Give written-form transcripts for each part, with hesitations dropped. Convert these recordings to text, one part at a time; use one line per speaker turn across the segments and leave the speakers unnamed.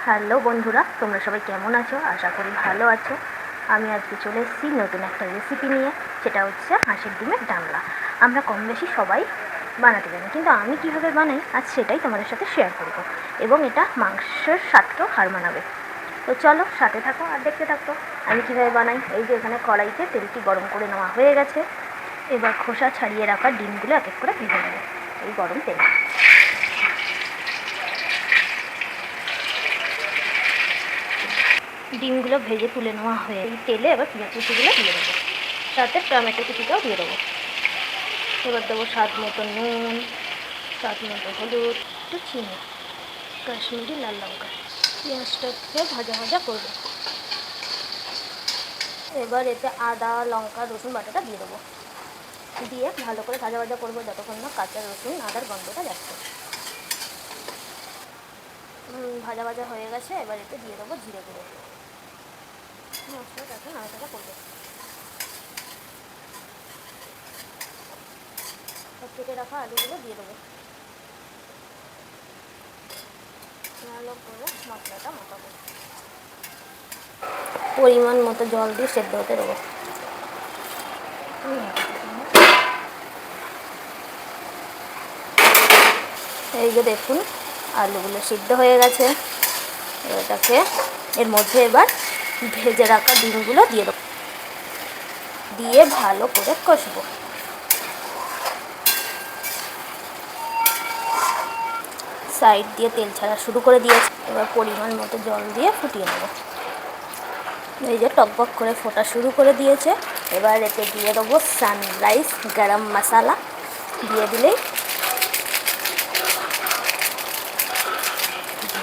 Hello বন্ধুরা, তোমরা সবাই কেমন আছো? আশা করি ভালো আছো। আমি আজকে চলে এসেছি নতুন একটা রেসিপি নিয়ে, সেটা হচ্ছে হাঁসের ডিমের ডালনা। আমরা কম বেশি সবাই বানাতে জানি, কিন্তু আমি কীভাবে বানাই আজ সেটাই তোমাদের সাথে শেয়ার করব, এবং এটা মাংসের স্বাদকেও হার মানাবে। তো চলো সাথে থাকো আর দেখতে থাকো আমি কীভাবে বানাই। এই যে এখানে কড়াইতে তেলটি গরম করে নেওয়া হয়ে গেছে। এবার খোসা ছাড়িয়ে রাখা ডিমগুলো এক এক করে ভেজে নেবে এই গরম তেলে। ডিমগুলো ভেজে তুলে নেওয়া হয়ে এই তেলে এবার পেঁয়াজ কুচিগুলো দিয়ে দেবো, সাথে টমেটো কুচিটাও দিয়ে দেবো। এবার দেবো স্বাদ মতো নুন, স্বাদ মতো হলুদ, একটু চিনি, কাশ্মীরি লাল লঙ্কা। পেঁয়াজটাকে ভাজা ভাজা করবো। এবার এতে আদা, লঙ্কা, রসুন বাটাটা দিয়ে দেবো, দিয়ে ভালো করে ভাজা ভাজা করবো যতক্ষণ না কাঁচা রসুন আদার গন্ধটা যাচ্ছে। ভাজা ভাজা হয়ে গেছে, এবার এতে দিয়ে দেবো জিরে গুঁড়ো। মশলাটাকে নাড়াচাড়া করবো। কেটে রাখা আলুগুলো দিয়ে দেবো, ভালো করে মশলাটা মাখাবো। পরিমাণ মতো জল দিয়ে সেদ্ধ হতে দেবো। এই যে দেখুন আলুগুলো সিদ্ধ হয়ে গেছে। এটাকে এর মধ্যে এবার ভেজে রাখা ডিমগুলো দিয়ে দেবো, দিয়ে ভালো করে কষবো। সাইড দিয়ে তেল ছাড়া শুরু করে দিয়েছে। এবার পরিমাণ মতো জল দিয়ে ফুটিয়ে নেব। এই যে টকবক করে ফোটা শুরু করে দিয়েছে। এবার এতে দিয়ে দেবো সানরাইজ গরম মশলা, দিয়ে দিলেই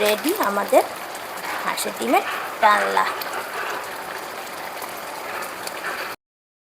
রেডি আমাদের হাঁসের ডিমের ডালনা।